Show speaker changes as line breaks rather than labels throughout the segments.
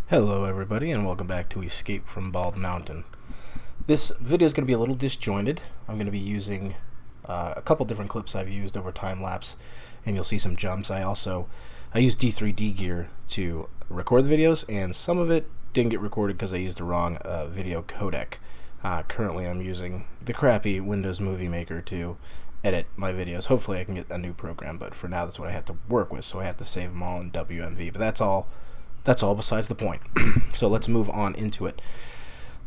Hello everybody and welcome back to Escape from Bald Mountain. This video is going to be a little disjointed. I'm going to be using a couple different clips I've used over time lapse, and you'll see some jumps. I use D3D gear to record the videos, and some of it didn't get recorded because I used the wrong video codec. Currently I'm using the crappy Windows Movie Maker to edit my videos. Hopefully I can get a new program, but for now that's what I have to work with, so I have to save them all in WMV. But that's all besides the point. So let's move on into it.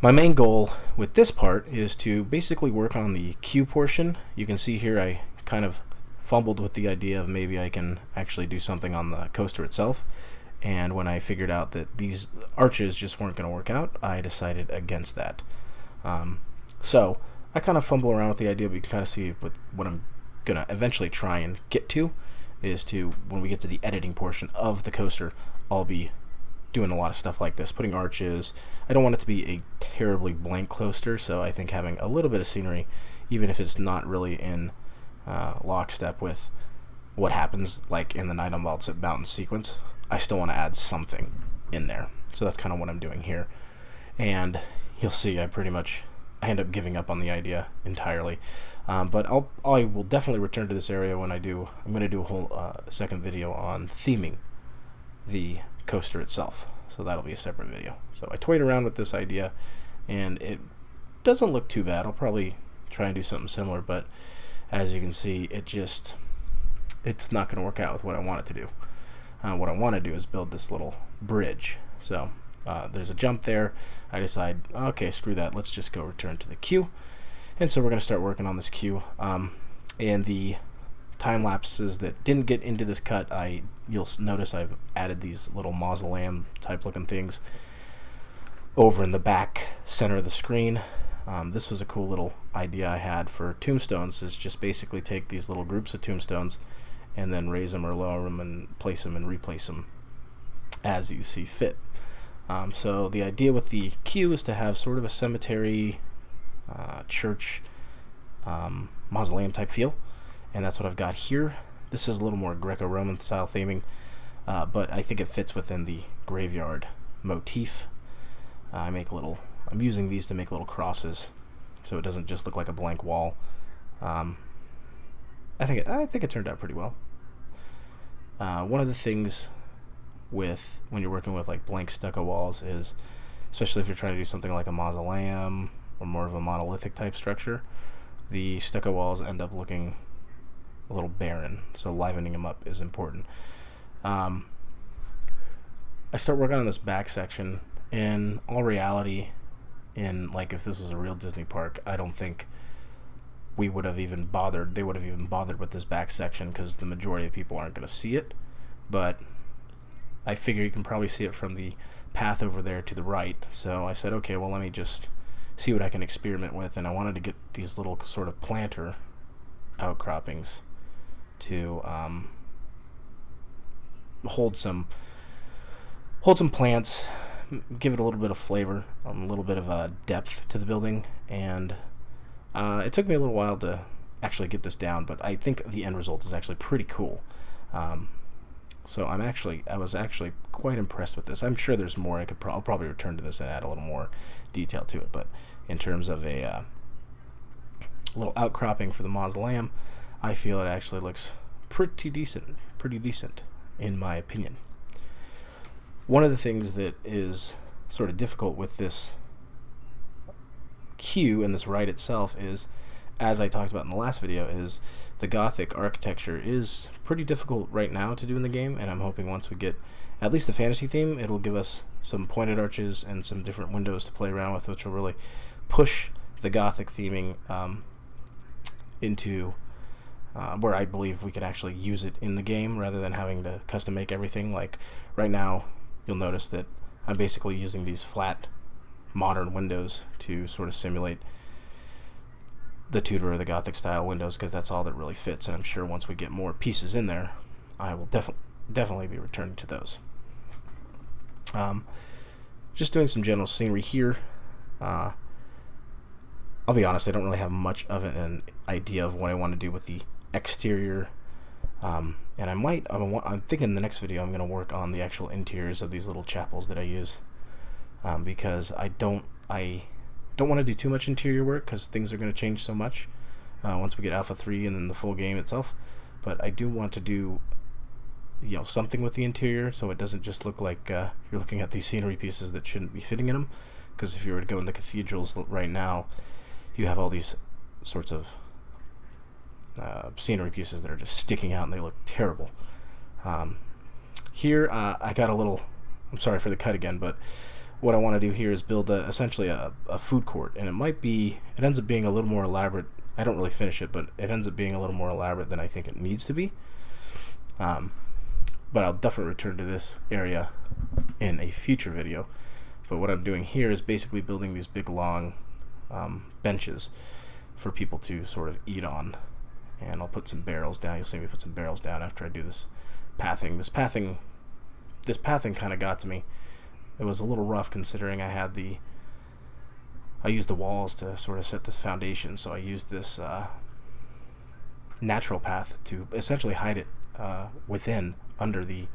My main goal with this part is to basically work on the queue portion. You can see here I kind of fumbled with the idea of maybe I can actually do something on the coaster itself, and when I figured out that these arches just weren't going to work out, I decided against that. So I kind of fumble around with the idea, but you can kind of see with what I'm going to eventually try and get to is to, when we get to the editing portion of the coaster, I'll be doing a lot of stuff like this, putting arches. I don't want it to be a terribly blank coaster, so I think having a little bit of scenery, even if it's not really in lockstep with what happens like in the Night on Bald Mountain sequence, I still want to add something in there. So that's kind of what I'm doing here. And you'll see I end up giving up on the idea entirely. But I will definitely return to this area when I'm going to do a whole second video on theming the coaster itself, so that'll be a separate video. So I toyed around with this idea and it doesn't look too bad. I'll probably try and do something similar, but as you can see, it's not going to work out with what I want it to do. What I want to do is build this little bridge. So there's a jump there. I decide, okay, screw that, let's just go return to the queue. And so we're going to start working on this queue. And the time lapses that didn't get into this cut, you'll notice I've added these little mausoleum type looking things over in the back center of the screen. This was a cool little idea I had for tombstones, is just basically take these little groups of tombstones and then raise them or lower them and place them and replace them as you see fit. So the idea with the queue is to have sort of a cemetery, church, mausoleum type feel. And that's what I've got here. This is a little more Greco-Roman style theming, but I think it fits within the graveyard motif. I'm using these to make little crosses, so it doesn't just look like a blank wall. I think it turned out pretty well. One of the things with when you're working with like blank stucco walls is, especially if you're trying to do something like a mausoleum or more of a monolithic type structure, the stucco walls end up looking a little barren, so livening them up is important. I start working on this back section. In all reality, if this was a real Disney park, I don't think they would have even bothered with this back section, because the majority of people aren't going to see it. But I figure you can probably see it from the path over there to the right, so I said, okay, well, let me just see what I can experiment with. And I wanted to get these little sort of planter outcroppings to hold some plants, give it a little bit of flavor, a little bit of depth to the building. And it took me a little while to actually get this down, but I think the end result is actually pretty cool. So I was actually quite impressed with this. I'm sure there's more. I'll probably return to this and add a little more detail to it, but in terms of a little outcropping for the mausoleum, I feel it actually looks pretty decent in my opinion. One of the things that is sort of difficult with this queue and this ride itself is, as I talked about in the last video, is the Gothic architecture is pretty difficult right now to do in the game, and I'm hoping once we get at least the fantasy theme, it'll give us some pointed arches and some different windows to play around with, which will really push the Gothic theming into where I believe we could actually use it in the game rather than having to custom make everything. Like right now, you'll notice that I'm basically using these flat modern windows to sort of simulate the Tudor or the Gothic style windows, because that's all that really fits. And I'm sure once we get more pieces in there, I will definitely be returning to those. Just doing some general scenery here. I'll be honest, I don't really have much of an idea of what I want to do with the exterior And I'm thinking the next video I'm going to work on the actual interiors of these little chapels that I use. because I don't want to do too much interior work because things are going to change so much once we get Alpha 3 and then the full game itself. But I do want to do something with the interior so it doesn't just look like you're looking at these scenery pieces that shouldn't be fitting in them. Because if you were to go in the cathedrals right now, you have all these sorts of scenery pieces that are just sticking out and they look terrible. Here I got a little, I'm sorry for the cut again, but what I want to do here is build essentially a food court, and it ends up being a little more elaborate. I don't really finish it, but it ends up being a little more elaborate than I think it needs to be. But I'll definitely return to this area in a future video. But what I'm doing here is basically building these big long benches for people to sort of eat on. And I'll put some barrels down. You'll see me put some barrels down after I do this pathing. This pathing kind of got to me. It was a little rough considering I used the walls to sort of set this foundation, so I used this natural path to essentially hide it under the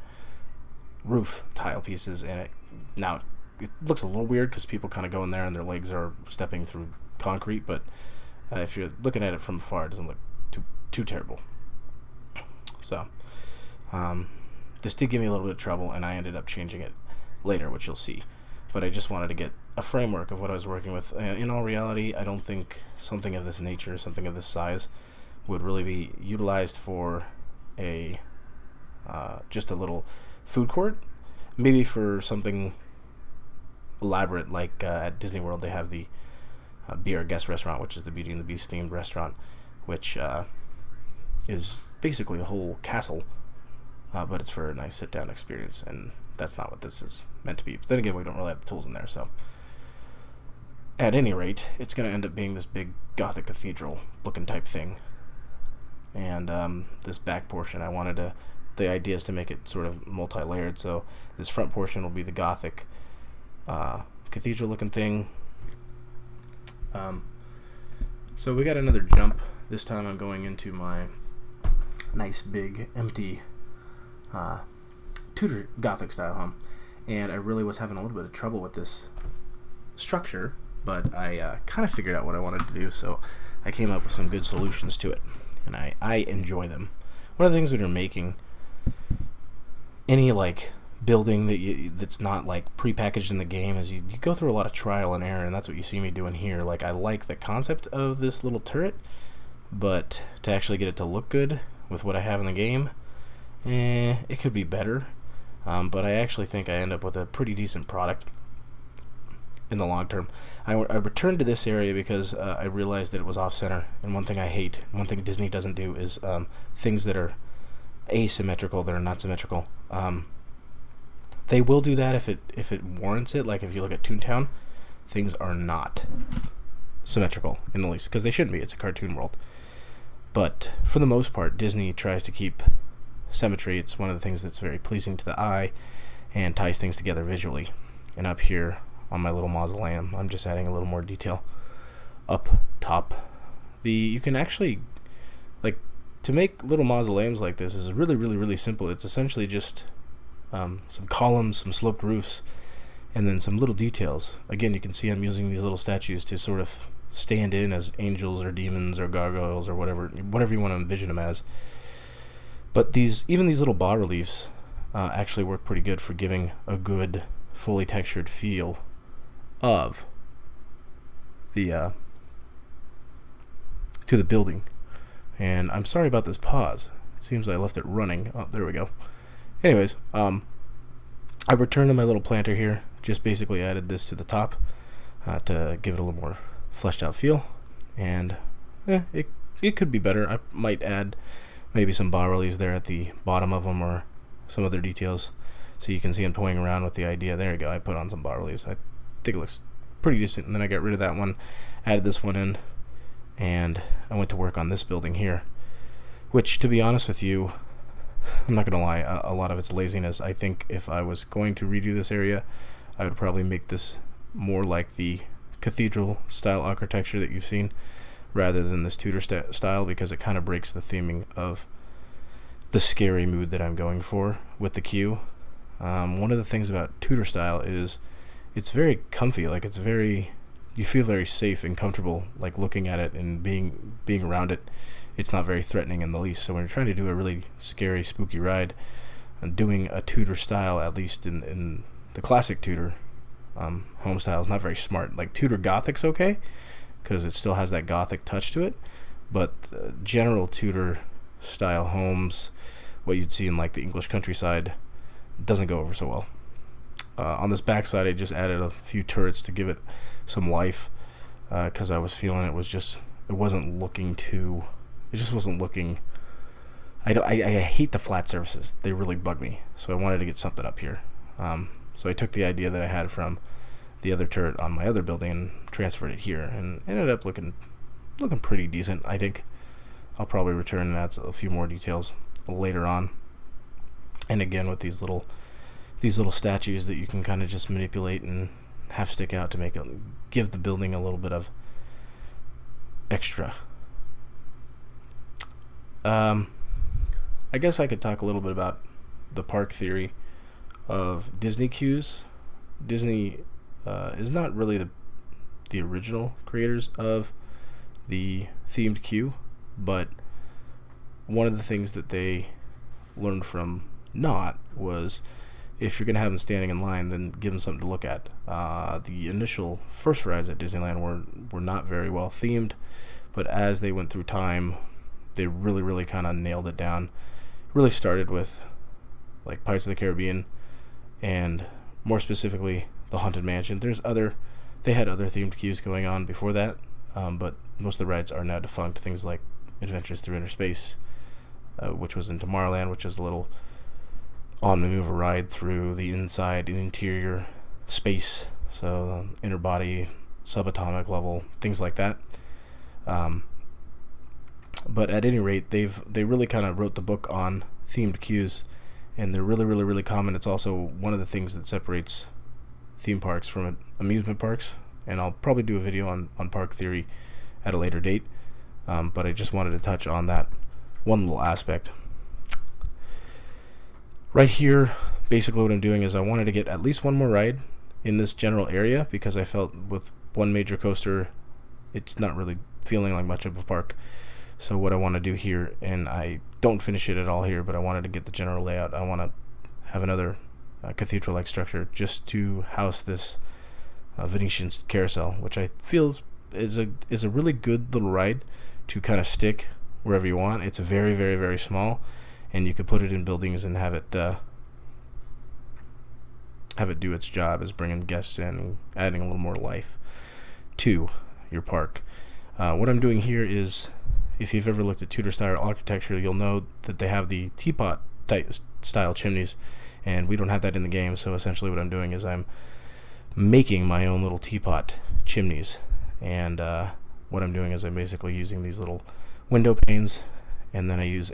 roof tile pieces, and now it looks a little weird because people kind of go in there and their legs are stepping through concrete, but if you're looking at it from afar, it doesn't look too terrible. So this did give me a little bit of trouble, and I ended up changing it later, which you'll see. But I just wanted to get a framework of what I was working with. In all reality, I don't think something of this nature, something of this size, would really be utilized for a just a little food court. Maybe for something elaborate, like at Disney World they have the Be Our Guest restaurant, which is the Beauty and the Beast themed restaurant, which is basically a whole castle, but it's for a nice sit down experience, and that's not what this is meant to be. But then again, we don't really have the tools in there, so at any rate, it's going to end up being this big Gothic Cathedral looking type thing. And this back portion, the idea is to make it sort of multi-layered, so this front portion will be the Gothic Cathedral looking thing. So we got another jump. This time I'm going into my nice big empty Tudor Gothic style home, and I really was having a little bit of trouble with this structure, but I kind of figured out what I wanted to do, so I came up with some good solutions to it, and I enjoy them. One of the things when you're making any like building that's not like prepackaged in the game is you go through a lot of trial and error, and that's what you see me doing here. Like, I like the concept of this little turret, but to actually get it to look good with what I have in the game, it could be better. But I actually think I end up with a pretty decent product in the long term. I returned to this area because I realized that it was off-center, and one thing I hate, one thing Disney doesn't do, is things that are asymmetrical, that are not symmetrical. They will do that if it warrants it. Like if you look at Toontown, things are not symmetrical in the least, because they shouldn't be. It's a cartoon world. But for the most part, Disney tries to keep symmetry. It's one of the things that's very pleasing to the eye and ties things together visually. And up here on my little mausoleum, I'm just adding a little more detail up top. You can actually, like, to make little mausoleums like this is really, really, really simple. It's essentially just some columns, some sloped roofs, and then some little details. Again, you can see I'm using these little statues to sort of stand in as angels or demons or gargoyles or whatever you want to envision them as. But even these little bas-reliefs actually work pretty good for giving a good, fully textured feel of the to the building. And I'm sorry about this pause. It seems I left it running. Oh, there we go. Anyways, I returned to my little planter here. Just basically added this to the top to give it a little more fleshed out feel. And it could be better. I might add maybe some bas-reliefs there at the bottom of them, or some other details, so you can see I'm toying around with the idea. There you go. I put on some bas-reliefs. I think it looks pretty decent. And then I got rid of that one, added this one in, and I went to work on this building here, which, to be honest with you, I'm not gonna lie, a lot of it's laziness. I think if I was going to redo this area, I would probably make this more like the cathedral style architecture that you've seen, rather than this Tudor style, because it kind of breaks the theming of the scary mood that I'm going for with the queue. One of the things about Tudor style is it's very comfy. Like, it's very, you feel very safe and comfortable, like looking at it and being around it. It's not very threatening in the least. So when you're trying to do a really scary, spooky ride, and doing a Tudor style, at least in the classic Tudor home style, is not very smart. Like, Tudor Gothic's okay because it still has that Gothic touch to it, but general Tudor style homes, what you'd see in like the English countryside, doesn't go over so well. On this backside, I just added a few turrets to give it some life, because I was feeling it just wasn't looking. I hate the flat surfaces. They really bug me. So I wanted to get something up here. So I took the idea that I had from the other turret on my other building and transferred it here, and ended up looking pretty decent. I think I'll probably return and add a few more details later on. And again, with these little statues that you can kind of just manipulate and have stick out to give the building a little bit of extra. I guess I could talk a little bit about the park theory of Disney queues. Disney is not really the original creators of the themed queue, but one of the things that they learned from Not was, if you're going to have them standing in line, then give them something to look at. The initial first rides at Disneyland were not very well themed, but as they went through time, they really kind of nailed it down. Really started with like Pirates of the Caribbean, and more specifically the Haunted Mansion. They had other themed queues going on before that, but most of the rides are now defunct. Things like Adventures Through Inner Space, which was in Tomorrowland, which is a little on-maneuver ride through the inside and interior space, so inner body, subatomic level, things like that. But at any rate, they really kind of wrote the book on themed queues, and they're really common. It's also one of the things that separates theme parks from amusement parks, and I'll probably do a video on park theory at a later date, but I just wanted to touch on that one little aspect. Right here, basically what I'm doing is I wanted to get at least one more ride in this general area, because I felt with one major coaster, it's not really feeling like much of a park. So what I want to do here, and I don't finish it at all here, but I wanted to get the general layout. I want to have another cathedral-like structure just to house this Venetian carousel, which I feel is a really good little ride to kind of stick wherever you want. It's very small, and you could put it in buildings and have it do its job as bringing guests in and adding a little more life to your park. What I'm doing here is, if you've ever looked at Tudor style architecture, you'll know that they have the teapot type style chimneys, and we don't have that in the game. So essentially what I'm doing is I'm making my own little teapot chimneys, and what I'm doing is I'm basically using these little window panes, and then I use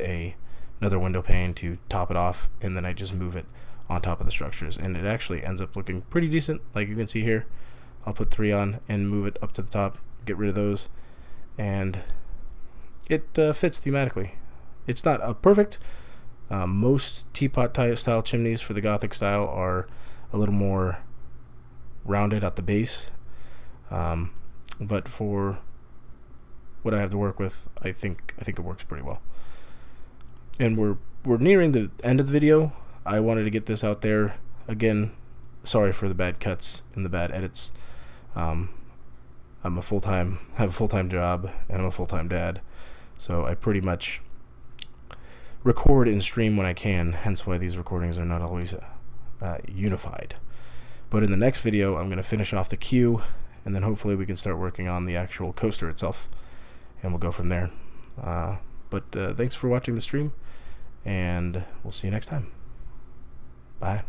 another window pane to top it off, and then I just move it on top of the structures, and it actually ends up looking pretty decent. Like you can see here, I'll put 3 on and move it up to the top, get rid of those, and it fits thematically. It's not a perfect. Most teapot style chimneys for the Gothic style are a little more rounded at the base, but for what I have to work with, I think it works pretty well. And we're nearing the end of the video. I wanted to get this out there. Again, sorry for the bad cuts and the bad edits. I have a full-time job, and I'm a full-time dad, so I pretty much record and stream when I can, hence why these recordings are not always unified. But in the next video, I'm going to finish off the queue, and then hopefully we can start working on the actual coaster itself, and we'll go from there. But thanks for watching the stream, and we'll see you next time. Bye.